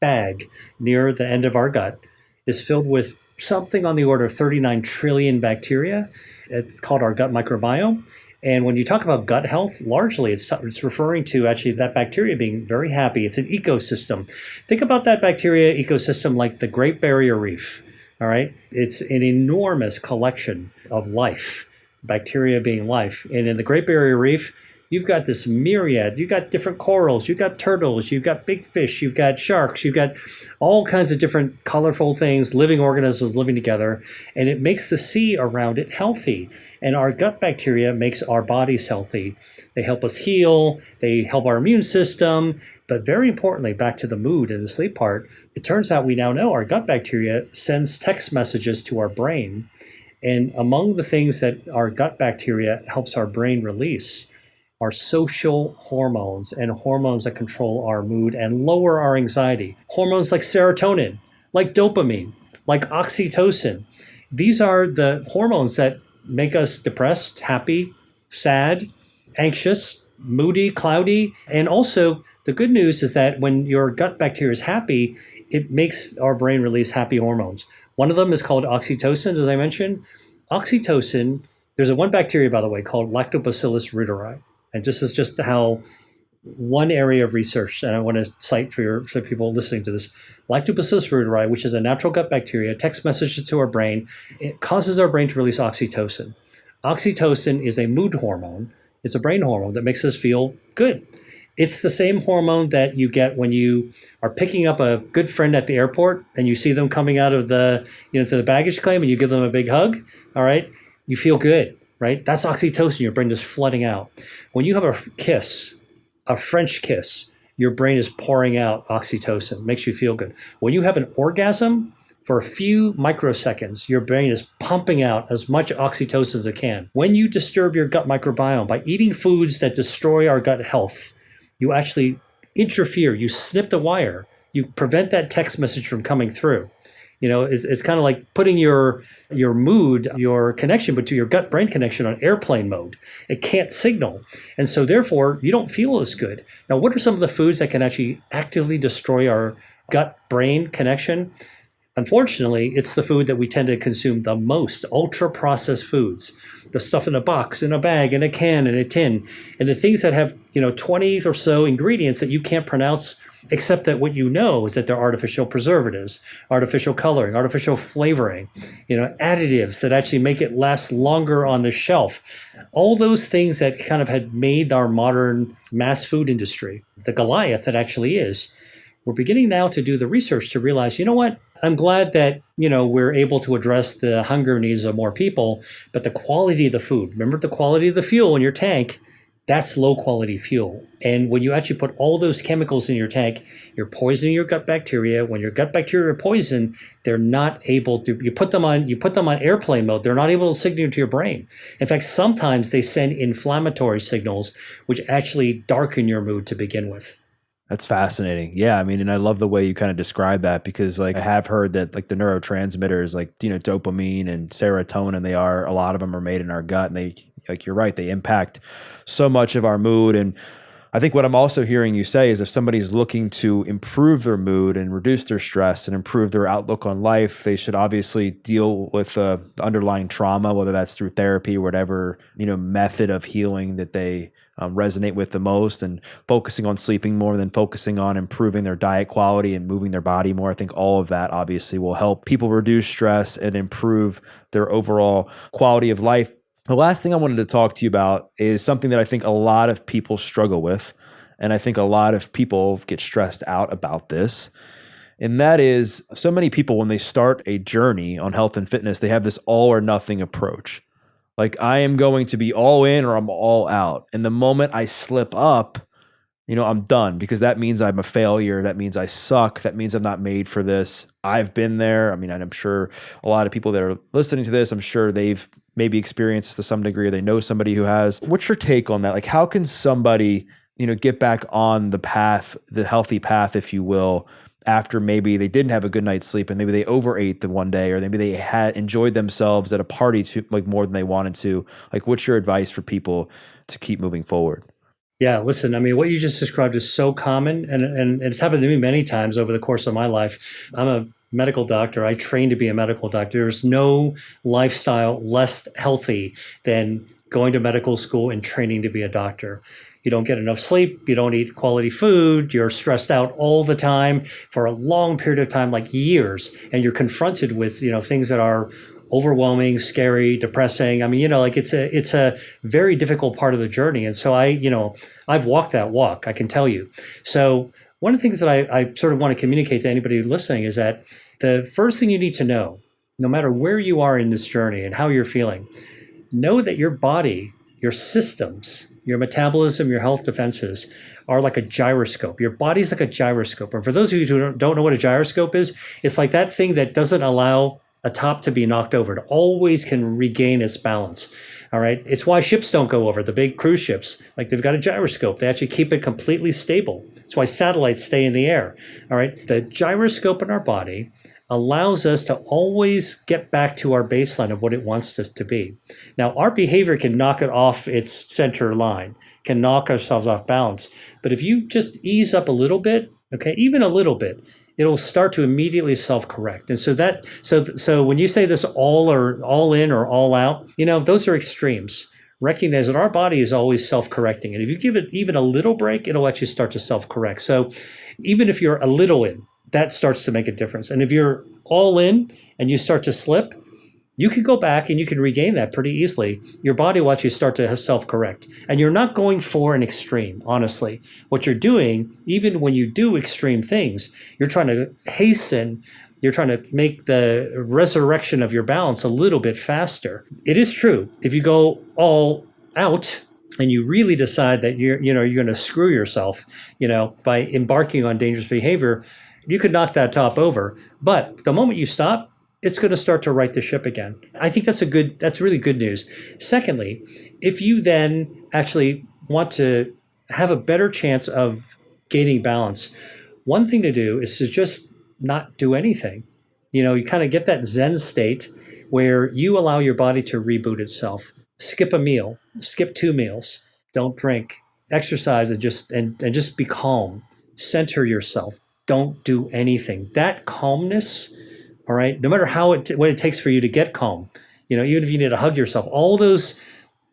bag near the end of our gut. It's filled with something on the order of 39 trillion bacteria. It's called our gut microbiome. And when you talk about gut health, largely it's referring to actually that bacteria being very happy. It's an ecosystem. Think about that bacteria ecosystem like the Great Barrier Reef. All right. It's an enormous collection of life, bacteria being life. And in the Great Barrier Reef, you've got this myriad. You've got different corals, you've got turtles, you've got big fish, you've got sharks, you've got all kinds of different colorful things, living organisms living together, and it makes the sea around it healthy. And our gut bacteria makes our bodies healthy. They help us heal, they help our immune system, but very importantly, back to the mood and the sleep part, it turns out we now know our gut bacteria sends text messages to our brain. And among the things that our gut bacteria helps our brain release are social hormones and hormones that control our mood and lower our anxiety. Hormones like serotonin, like dopamine, like oxytocin. These are the hormones that make us depressed, happy, sad, anxious, moody, cloudy. And also, the good news is that when your gut bacteria is happy, it makes our brain release happy hormones. One of them is called oxytocin, as I mentioned. Oxytocin, there's one bacteria, by the way, called Lactobacillus reuteri. And this is just how one area of research, and I want to cite for people listening to this, Lactobacillus reuteri, which is a natural gut bacteria, text messages to our brain. It causes our brain to release oxytocin. Oxytocin is a mood hormone. It's a brain hormone that makes us feel good. It's the same hormone that you get when you are picking up a good friend at the airport and you see them coming out of to the baggage claim and you give them a big hug. All right. You feel good, right? That's oxytocin. Your brain is flooding out. When you have a kiss, a French kiss, your brain is pouring out oxytocin, makes you feel good. When you have an orgasm, for a few microseconds, your brain is pumping out as much oxytocin as it can. When you disturb your gut microbiome by eating foods that destroy our gut health, you actually interfere, you snip the wire, you prevent that text message from coming through. It's kind of like putting your mood, your connection, but to your gut-brain connection on airplane mode. It can't signal. And so therefore, you don't feel as good. Now, what are some of the foods that can actually actively destroy our gut-brain connection? Unfortunately, it's the food that we tend to consume the most, ultra-processed foods, the stuff in a box, in a bag, in a can, in a tin, and the things that have 20 or so ingredients that you can't pronounce, except that what you know is that they're artificial preservatives, artificial coloring, artificial flavoring, additives that actually make it last longer on the shelf. All those things that kind of had made our modern mass food industry the Goliath that actually is. We're beginning now to do the research to realize, what? I'm glad that, we're able to address the hunger needs of more people, but the quality of the food, remember the quality of the fuel in your tank, that's low quality fuel. And when you actually put all those chemicals in your tank, you're poisoning your gut bacteria. When your gut bacteria are poisoned, they're not able to, you put them on airplane mode, they're not able to signal to your brain. In fact, sometimes they send inflammatory signals, which actually darken your mood to begin with. That's fascinating. Yeah. I mean, and I love the way you kind of describe that because I have heard that the neurotransmitters dopamine and serotonin, a lot of them are made in our gut and they, you're right, they impact so much of our mood. And I think what I'm also hearing you say is if somebody's looking to improve their mood and reduce their stress and improve their outlook on life, they should obviously deal with the underlying trauma, whether that's through therapy or whatever, method of healing that they resonate with the most, and focusing on sleeping more than focusing on improving their diet quality and moving their body more. I think all of that obviously will help people reduce stress and improve their overall quality of life. The last thing I wanted to talk to you about is something that I think a lot of people struggle with, and I think a lot of people get stressed out about this. And that is, so many people, when they start a journey on health and fitness, they have this all or nothing approach. Like, I am going to be all in or I'm all out. And the moment I slip up, I'm done, because that means I'm a failure. That means I suck. That means I'm not made for this. I've been there. I mean, I'm sure a lot of people that are listening to this, I'm sure they've maybe experienced to some degree, or they know somebody who has. What's your take on that? Like, how can somebody, get back on the path, the healthy path, if you will, after maybe they didn't have a good night's sleep and maybe they overate the one day, or maybe they had enjoyed themselves at a party more than they wanted to? Like, what's your advice for people to keep moving forward? Yeah, listen, I mean, what you just described is so common, and it's happened to me many times over the course of my life. I'm a medical doctor. I trained to be a medical doctor. There's no lifestyle less healthy than going to medical school and training to be a doctor. You don't get enough sleep. You don't eat quality food. You're stressed out all the time for a long period of time, like years, and you're confronted with, things that are overwhelming, scary, depressing. I mean, like it's a very difficult part of the journey. And so I've walked that walk, I can tell you. So one of the things that I sort of want to communicate to anybody listening is that the first thing you need to know, no matter where you are in this journey and how you're feeling, know that your body, your systems, your metabolism, your health defenses are like a gyroscope. Your body's like a gyroscope. And for those of you who don't know what a gyroscope is, it's like that thing that doesn't allow a top to be knocked over. It always can regain its balance. All right. It's why ships don't go over, the big cruise ships. Like they've got a gyroscope. They actually keep it completely stable. That's why satellites stay in the air. All right. The gyroscope in our body allows us to always get back to our baseline of what it wants us to be. Now, our behavior can knock it off its center line, can knock ourselves off balance. But if you just ease up a little bit, okay, even a little bit, it'll start to immediately self-correct. And so when you say this all in or all out, those are extremes. Recognize that our body is always self-correcting. And if you give it even a little break, it'll actually start to self-correct. So even if you're a little in, that starts to make a difference. And if you're all in and you start to slip, you can go back and you can regain that pretty easily. Your body will actually start to self-correct. And you're not going for an extreme, honestly. What you're doing, even when you do extreme things, you're trying to hasten, you're trying to make the resurrection of your balance a little bit faster. It is true. If you go all out, and you really decide that you're going to screw yourself, by embarking on dangerous behavior, you could knock that top over. But the moment you stop, it's going to start to right the ship again. I think that's really good news. Secondly, if you then actually want to have a better chance of gaining balance, one thing to do is to just not do anything. You kind of get that Zen state where you allow your body to reboot itself. Skip a meal, skip 2 meals, don't drink, exercise, and just be calm. Center yourself. Don't do anything. That calmness, all right, no matter what it takes for you to get calm, even if you need to hug yourself, all those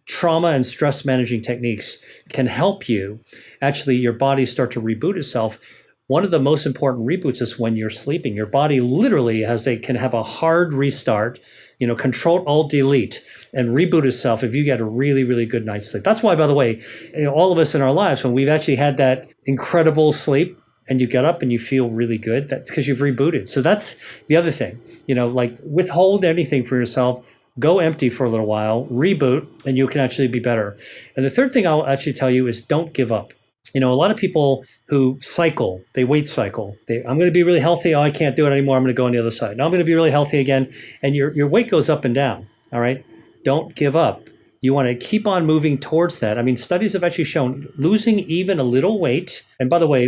trauma and stress managing techniques can help you actually, your body start to reboot itself. One of the most important reboots is when you're sleeping. Your body literally can have a hard restart, Control-Alt-Delete and reboot itself if you get a really, really good night's sleep. That's why, by the way, all of us in our lives, when we've actually had that incredible sleep, and you get up and you feel really good, that's because you've rebooted. So that's the other thing, like withhold anything for yourself, go empty for a little while, reboot, and you can actually be better. And the third thing I'll actually tell you is don't give up. A lot of people who cycle, they weight cycle. I'm going to be really healthy. Oh, I can't do it anymore. I'm going to go on the other side. Now I'm going to be really healthy again. And your weight goes up and down. All right. Don't give up. You want to keep on moving towards that. I mean, studies have actually shown losing even a little weight. And by the way,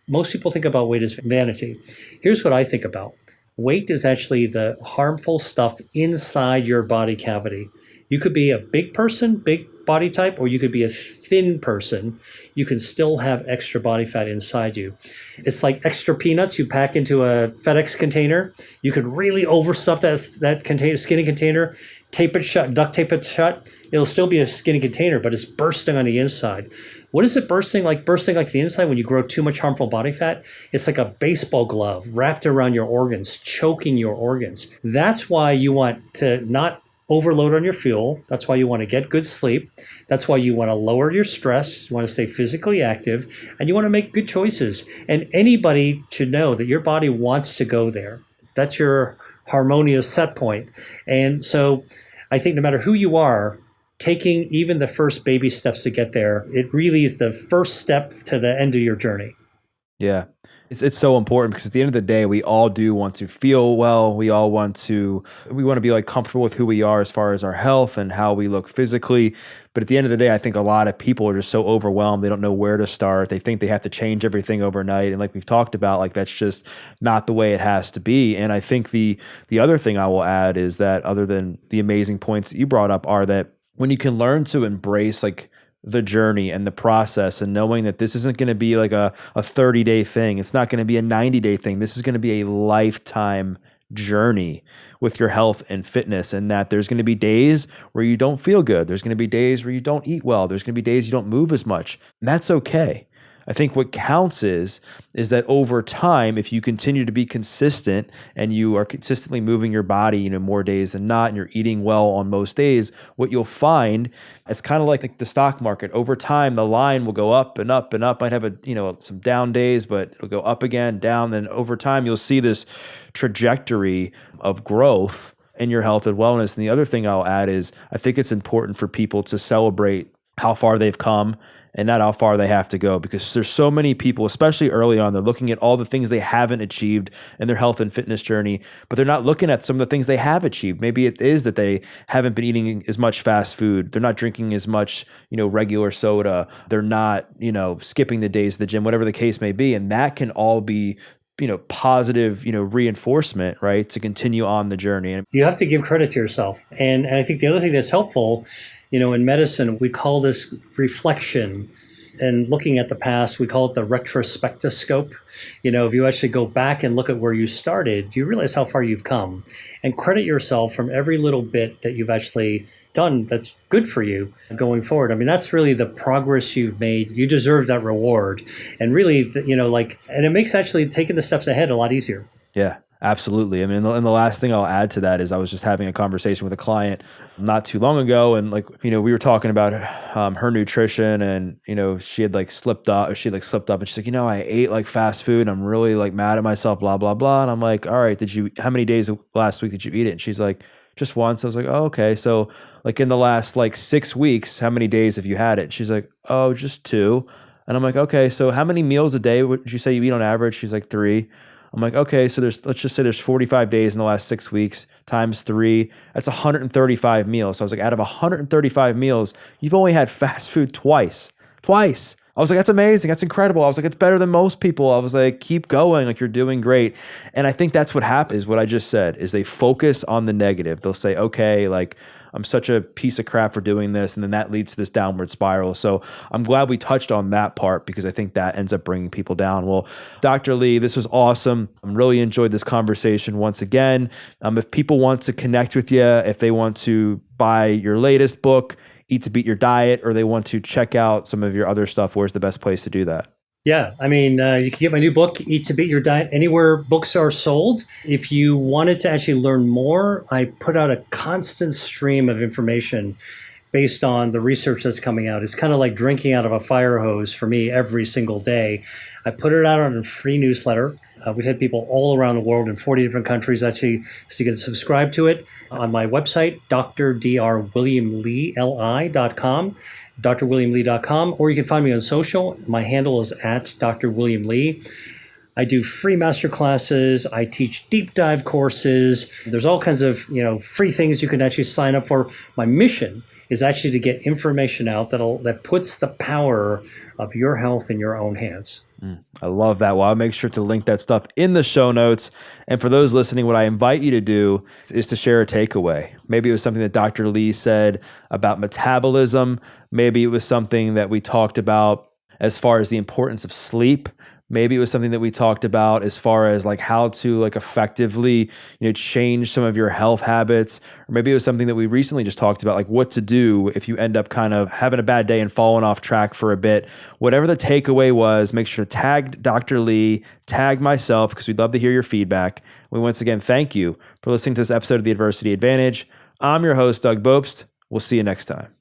most people think about weight as vanity. Here's what I think about. Weight is actually the harmful stuff inside your body cavity. You could be a big person, big body type, or you could be a thin person. You can still have extra body fat inside you. It's like extra peanuts you pack into a FedEx container. You could really overstuff that container, skinny container, tape it shut, duct tape it shut. It'll still be a skinny container, but it's bursting on the inside. What is it bursting like? Bursting like the inside when you grow too much harmful body fat? It's like a baseball glove wrapped around your organs, choking your organs. That's why you want to not overload on your fuel. That's why you want to get good sleep. That's why you want to lower your stress. You want to stay physically active, and you want to make good choices. And anybody should know that your body wants to go there. That's your harmonious set point. And so I think no matter who you are, taking even the first baby steps to get there, it really is the first step to the end of your journey. Yeah. It's so important because at the end of the day, we all do want to feel well. We want to be like comfortable with who we are as far as our health and how we look physically. But at the end of the day, I think a lot of people are just so overwhelmed. They don't know where to start. They think they have to change everything overnight. And like we've talked about, like that's just not the way it has to be. And I think the other thing I will add is that other than the amazing points that you brought up are that when you can learn to embrace like the journey and the process and knowing that this isn't going to be like a 30-day thing. It's not going to be a 90-day thing. This is going to be a lifetime journey with your health and fitness, and that there's going to be days where you don't feel good. There's going to be days where you don't eat well. There's going to be days you don't move as much. And that's okay. I think what counts is that over time, if you continue to be consistent and you are consistently moving your body, more days than not, and you're eating well on most days, what you'll find, it's kind of like the stock market. Over time, the line will go up and up and up. Might have some down days, but it'll go up again, down. Then over time, you'll see this trajectory of growth in your health and wellness. And the other thing I'll add is I think it's important for people to celebrate how far they've come and not how far they have to go, because there's so many people, especially early on, they're looking at all the things they haven't achieved in their health and fitness journey, but they're not looking at some of the things they have achieved. Maybe it is that they haven't been eating as much fast food. They're not drinking as much, regular soda. They're not, skipping the days of the gym, whatever the case may be. And that can all be positive, reinforcement, right, to continue on the journey. You have to give credit to yourself. And I think the other thing that's helpful, in medicine, we call this reflection. And looking at the past, we call it the retrospectoscope. If you actually go back and look at where you started, you realize how far you've come. And credit yourself from every little bit that you've actually done that's good for you going forward. I mean, that's really the progress you've made. You deserve that reward. And really, and it makes actually taking the steps ahead a lot easier. Yeah. Absolutely. I mean, and the last thing I'll add to that is I was just having a conversation with a client not too long ago, and we were talking about her nutrition, and she had slipped up, and she's like, I ate fast food, and I'm really mad at myself, blah blah blah. And I'm like, all right, how many days last week did you eat it? And she's like, just once. I was like, oh, okay. So in the last 6 weeks, how many days have you had it? And she's like, oh, just 2. And I'm like, okay, so how many meals a day would you say you eat on average? She's like 3. I'm like, okay, so let's just say there's 45 days in the last 6 weeks times 3. That's 135 meals. So I was like, out of 135 meals, you've only had fast food twice. Twice. I was like, that's amazing. That's incredible. I was like, it's better than most people. I was like, keep going. You're doing great. And I think that's what happens. What I just said is they focus on the negative. They'll say, okay, I'm such a piece of crap for doing this. And then that leads to this downward spiral. So I'm glad we touched on that part, because I think that ends up bringing people down. Well, Dr. Lee, this was awesome. I really enjoyed this conversation once again. If people want to connect with you, if they want to buy your latest book, Eat to Beat Your Diet, or they want to check out some of your other stuff, where's the best place to do that? Yeah, I mean, you can get my new book, Eat to Beat Your Diet, anywhere books are sold. If you wanted to actually learn more, I put out a constant stream of information based on the research that's coming out. It's kind of like drinking out of a fire hose for me every single day. I put it out on a free newsletter. We've had people all around the world in 40 different countries actually, so you can subscribe to it on my website, drwilliamlee.com, drwilliamlee.com, or you can find me on social. My handle is at Dr. William Lee. I do free master classes. I teach deep dive courses. There's all kinds of free things you can actually sign up for. My mission is actually to get information out that puts the power of your health in your own hands. I love that. Well, I'll make sure to link that stuff in the show notes. And for those listening, what I invite you to do is to share a takeaway. Maybe it was something that Dr. Lee said about metabolism. Maybe it was something that we talked about as far as the importance of sleep. Maybe it was something that we talked about as far as how to effectively, change some of your health habits. Or maybe it was something that we recently just talked about, what to do if you end up kind of having a bad day and falling off track for a bit. Whatever the takeaway was, make sure to tag Dr. Lee, tag myself, because we'd love to hear your feedback. We once again thank you for listening to this episode of The Adversity Advantage. I'm your host, Doug Bopst. We'll see you next time.